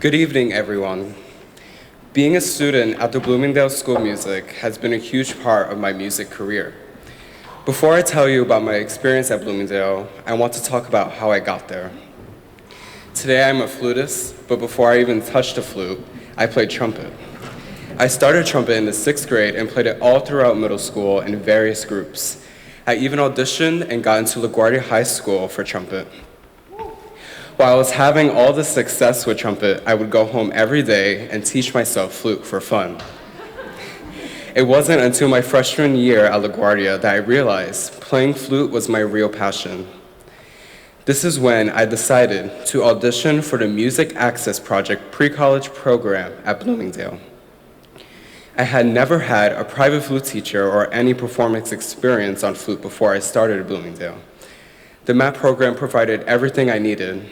Good evening, everyone. Being a student at the Bloomingdale School of Music has been a huge part of my music career. Before I tell you about my experience at Bloomingdale, I want to talk about how I got there. Today I'm a flutist, but before I even touched the flute, I played trumpet. I started trumpet in the 6th grade and played it all throughout middle school in various groups. I even auditioned and got into LaGuardia High School for trumpet. While I was having all the success with trumpet, I would go home every day and teach myself flute for fun. It wasn't until my freshman year at LaGuardia that I realized playing flute was my real passion. This is when I decided to audition for the Music Access Project pre-college program at Bloomingdale. I had never had a private flute teacher or any performance experience on flute before I started at Bloomingdale. The MAP program provided everything I needed: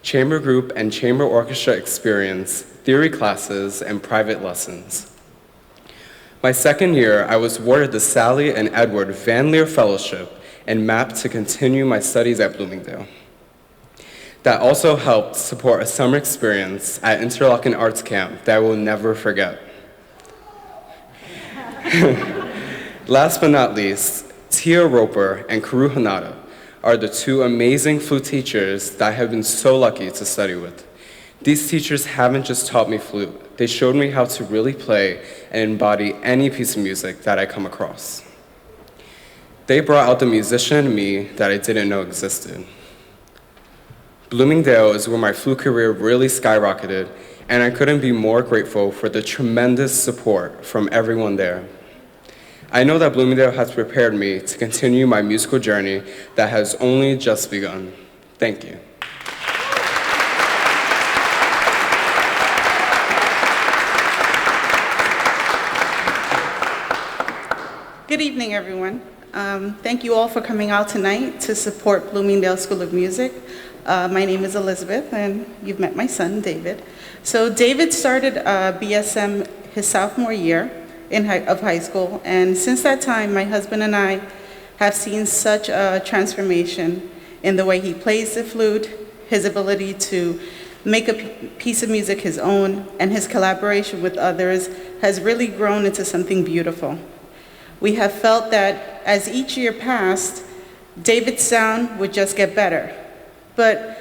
chamber group and chamber orchestra experience, theory classes, and private lessons. My second year, I was awarded the Sally and Edward Van Leer Fellowship and MAP to continue my studies at Bloomingdale. That also helped support a summer experience at Interlochen Arts Camp that I will never forget. Last but not least, Tia Roper and Karu Hanada are the two amazing flute teachers that I have been so lucky to study with. These teachers haven't just taught me flute, they showed me how to really play and embody any piece of music that I come across. They brought out the musician in me that I didn't know existed. Bloomingdale is where my flute career really skyrocketed, and I couldn't be more grateful for the tremendous support from everyone there. I know that Bloomingdale has prepared me to continue my musical journey that has only just begun. Thank you. Good evening, everyone. Thank you all for coming out tonight to support Bloomingdale School of Music. My name is Elizabeth, and you've met my son, David. So David started BSM his sophomore year of high school, and since that time, my husband and I have seen such a transformation in the way he plays the flute, his ability to make a piece of music his own, and his collaboration with others has really grown into something beautiful. We have felt that as each year passed, David's sound would just get better, but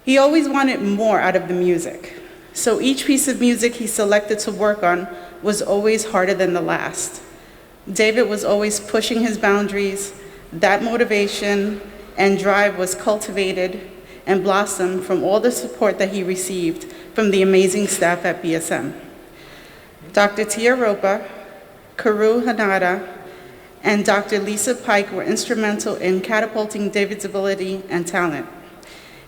he always wanted more out of the music. So each piece of music he selected to work on was always harder than the last. David was always pushing his boundaries. That motivation and drive was cultivated and blossomed from all the support that he received from the amazing staff at BSM. Dr. Tia Ropa, Karu Hanada, and Dr. Lisa Pike were instrumental in catapulting David's ability and talent.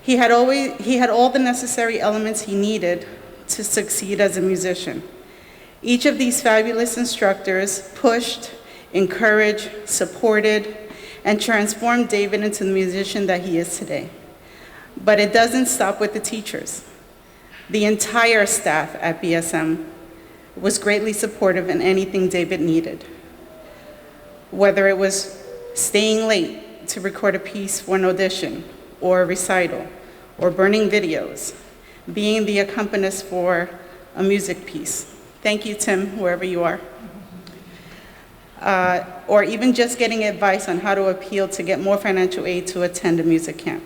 He had all the necessary elements he needed to succeed as a musician. Each of these fabulous instructors pushed, encouraged, supported, and transformed David into the musician that he is today. But it doesn't stop with the teachers. The entire staff at BSM was greatly supportive in anything David needed. Whether it was staying late to record a piece for an audition or a recital, or burning videos, being the accompanist for a music piece. Thank you, Tim, wherever you are. Or even just getting advice on how to appeal to get more financial aid to attend a music camp.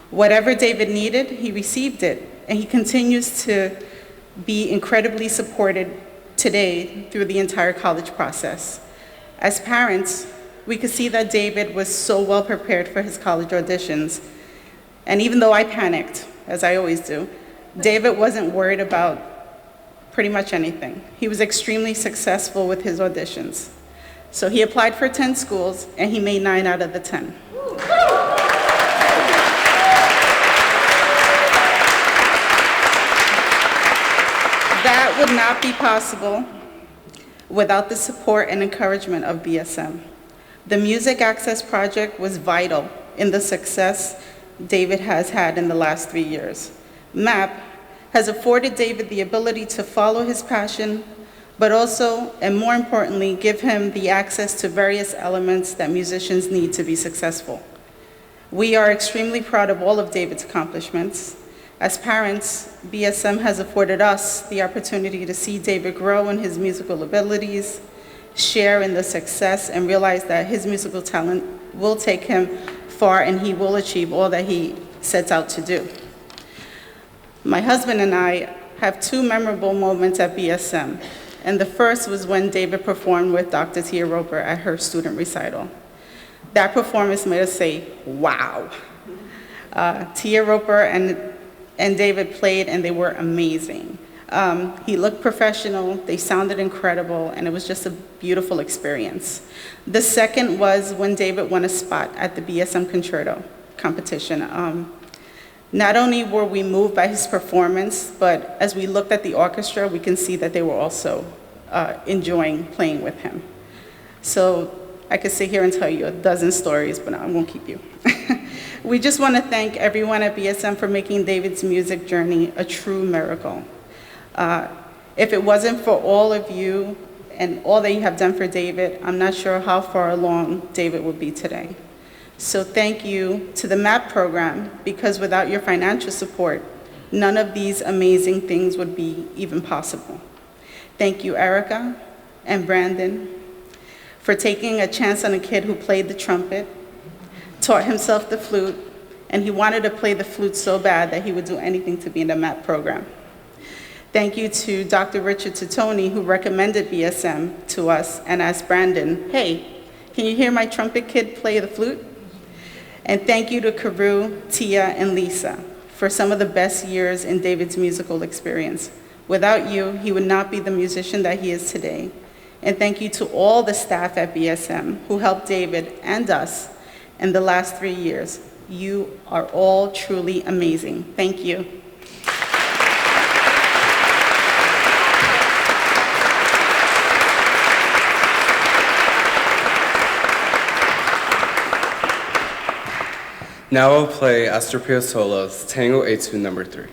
Whatever David needed, he received it, and he continues to be incredibly supported today through the entire college process. As parents, we could see that David was so well prepared for his college auditions, and even though I panicked, as I always do, David wasn't worried about pretty much anything. He was extremely successful with his auditions. So he applied for 10 schools, and he made 9 out of the 10. That would not be possible without the support and encouragement of BSM. The Music Access Project was vital in the success David has had in the last 3 years. MAP has afforded David the ability to follow his passion, but also, and more importantly, give him the access to various elements that musicians need to be successful. We are extremely proud of all of David's accomplishments. As parents, BSM has afforded us the opportunity to see David grow in his musical abilities, share in the success, and realize that his musical talent will take him far and he will achieve all that he sets out to do. My husband and I have two memorable moments at BSM, and the first was when David performed with Dr. Tia Roper at her student recital. That performance made us say, wow. Tia Roper and David played, and they were amazing. He looked professional, they sounded incredible, and it was just a beautiful experience. The second was when David won a spot at the BSM Concerto competition. Not only were we moved by his performance, but as we looked at the orchestra, we can see that they were also enjoying playing with him. So I could sit here and tell you a dozen stories, but I won't keep you. We just want to thank everyone at BSM for making David's music journey a true miracle. If it wasn't for all of you and all that you have done for David, I'm not sure how far along David would be today. So thank you to the MAP program, because without your financial support, none of these amazing things would be even possible. Thank you, Erica and Brandon, for taking a chance on a kid who played the trumpet, taught himself the flute, and he wanted to play the flute so bad that he would do anything to be in the MAP program. Thank you to Dr. Richard Titoni, who recommended BSM to us and asked Brandon, hey, can you hear my trumpet kid play the flute? And thank you to Karu, Tia, and Lisa for some of the best years in David's musical experience. Without you, he would not be the musician that he is today. And thank you to all the staff at BSM who helped David and us in the last 3 years. You are all truly amazing. Thank you. Now I'll play Astor Piazzolla's Tango Etude No. 3.